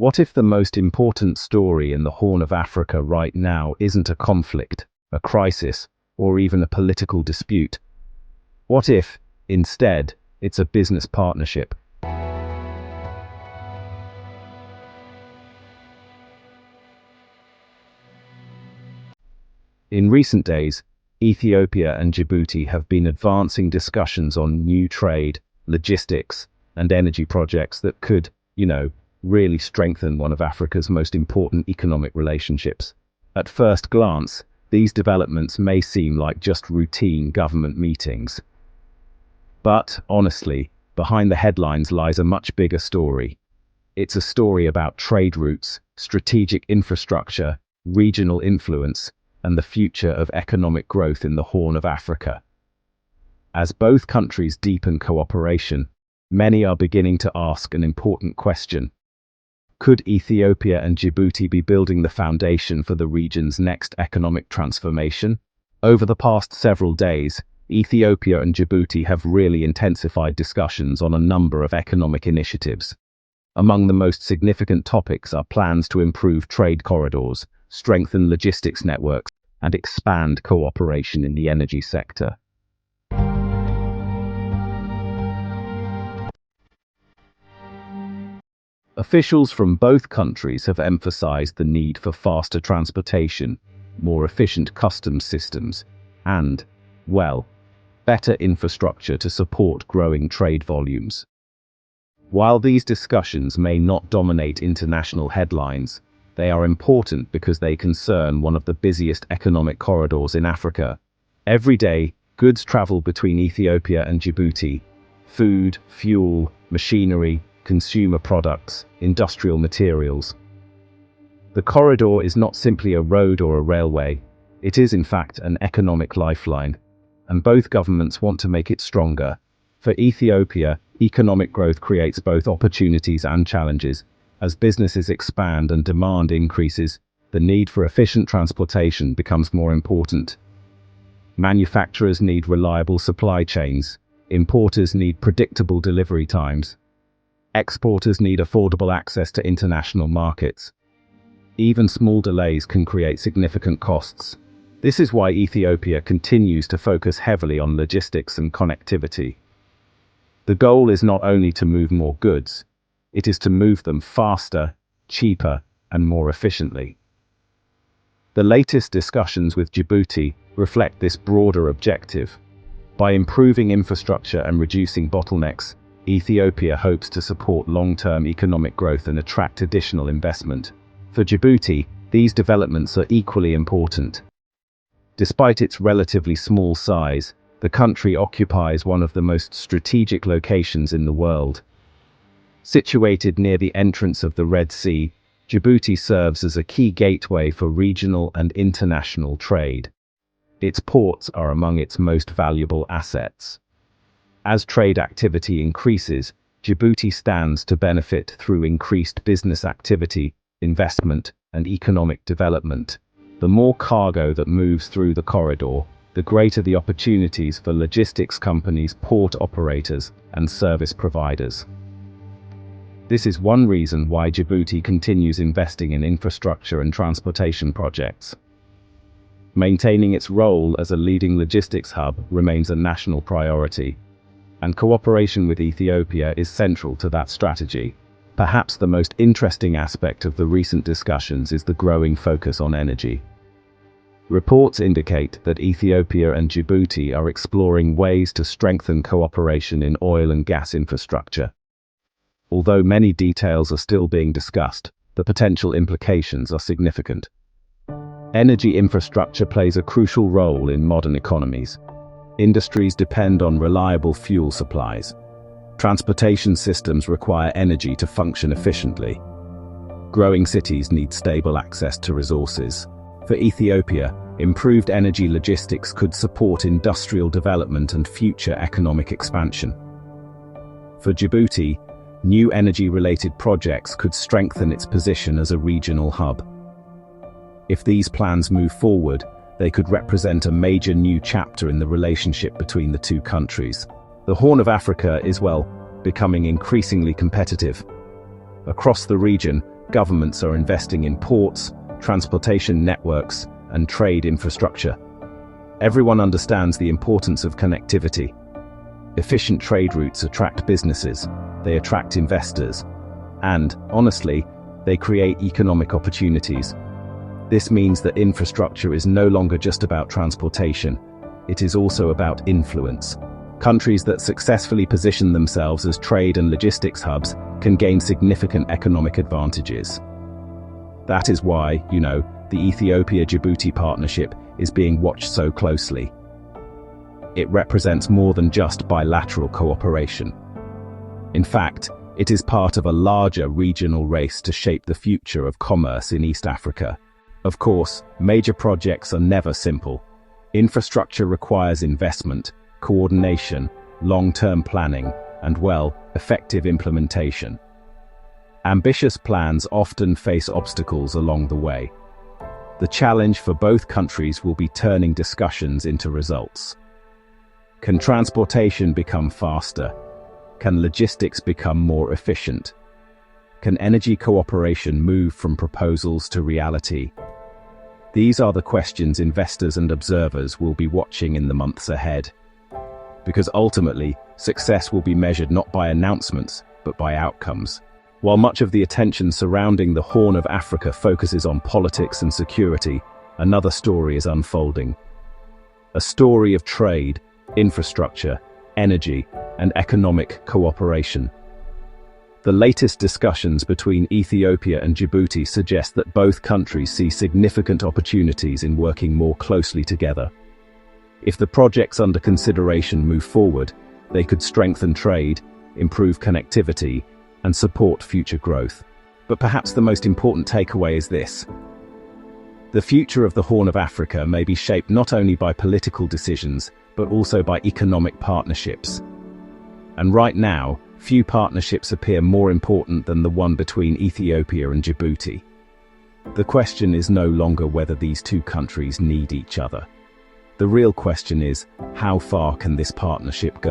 What if the most important story in the Horn of Africa right now isn't a conflict, a crisis, or even a political dispute? What if, instead, it's a business partnership? In recent days, Ethiopia and Djibouti have been advancing discussions on new trade, logistics, and energy projects that could, really strengthen one of Africa's most important economic relationships. At first glance, these developments may seem like just routine government meetings. But, honestly, behind the headlines lies a much bigger story. It's a story about trade routes, strategic infrastructure, regional influence, and the future of economic growth in the Horn of Africa. As both countries deepen cooperation, many are beginning to ask an important question. Could Ethiopia and Djibouti be building the foundation for the region's next economic transformation? Over the past several days, Ethiopia and Djibouti have really intensified discussions on a number of economic initiatives. Among the most significant topics are plans to improve trade corridors, strengthen logistics networks, and expand cooperation in the energy sector. Officials from both countries have emphasized the need for faster transportation, more efficient customs systems, and, better infrastructure to support growing trade volumes. While these discussions may not dominate international headlines, they are important because they concern one of the busiest economic corridors in Africa. Every day, goods travel between Ethiopia and Djibouti: food, fuel, machinery, consumer products, industrial materials. The corridor is not simply a road or a railway, it is in fact an economic lifeline, and both governments want to make it stronger. For Ethiopia, economic growth creates both opportunities and challenges. As businesses expand and demand increases, the need for efficient transportation becomes more important. Manufacturers need reliable supply chains, importers need predictable delivery times, exporters need affordable access to international markets. Even small delays can create significant costs. This is why Ethiopia continues to focus heavily on logistics and connectivity. The goal is not only to move more goods, it is to move them faster, cheaper, and more efficiently. The latest discussions with Djibouti reflect this broader objective. By improving infrastructure and reducing bottlenecks, Ethiopia hopes to support long-term economic growth and attract additional investment. For Djibouti, these developments are equally important. Despite its relatively small size, the country occupies one of the most strategic locations in the world. Situated near the entrance of the Red Sea, Djibouti serves as a key gateway for regional and international trade. Its ports are among its most valuable assets. As trade activity increases, Djibouti stands to benefit through increased business activity, investment, and economic development. The more cargo that moves through the corridor, the greater the opportunities for logistics companies, port operators, and service providers. This is one reason why Djibouti continues investing in infrastructure and transportation projects. Maintaining its role as a leading logistics hub remains a national priority, and cooperation with Ethiopia is central to that strategy. Perhaps the most interesting aspect of the recent discussions is the growing focus on energy. Reports indicate that Ethiopia and Djibouti are exploring ways to strengthen cooperation in oil and gas infrastructure. Although many details are still being discussed, the potential implications are significant. Energy infrastructure plays a crucial role in modern economies. Industries depend on reliable fuel supplies. Transportation systems require energy to function efficiently. Growing cities need stable access to resources. For Ethiopia, improved energy logistics could support industrial development and future economic expansion. For Djibouti, new energy-related projects could strengthen its position as a regional hub. If these plans move forward, they could represent a major new chapter in the relationship between the two countries. The Horn of Africa is, becoming increasingly competitive. Across the region, Governments are investing in ports, transportation networks, and trade infrastructure. Everyone understands the importance of connectivity. Efficient trade routes attract businesses, they attract investors, and, honestly, they create economic opportunities. This means that infrastructure is no longer just about transportation, it is also about influence. Countries that successfully position themselves as trade and logistics hubs can gain significant economic advantages. That is why, the Ethiopia Djibouti partnership is being watched so closely. It represents more than just bilateral cooperation. In fact, it is part of a larger regional race to shape the future of commerce in East Africa. Of course, major projects are never simple. Infrastructure requires investment, coordination, long-term planning, and, effective implementation. Ambitious plans often face obstacles along the way. The challenge for both countries will be turning discussions into results. Can transportation become faster? Can logistics become more efficient? Can energy cooperation move from proposals to reality? These are the questions investors and observers will be watching in the months ahead. Because ultimately, success will be measured not by announcements, but by outcomes. While much of the attention surrounding the Horn of Africa focuses on politics and security, another story is unfolding. A story of trade, infrastructure, energy, and economic cooperation. The latest discussions between Ethiopia and Djibouti suggest that both countries see significant opportunities in working more closely together. If the projects under consideration move forward, they could strengthen trade, improve connectivity, and support future growth. But perhaps the most important takeaway is this. The future of the Horn of Africa may be shaped not only by political decisions, but also by economic partnerships. And right now, few partnerships appear more important than the one between Ethiopia and Djibouti. The question is no longer whether these two countries need each other. The real question is, how far can this partnership go?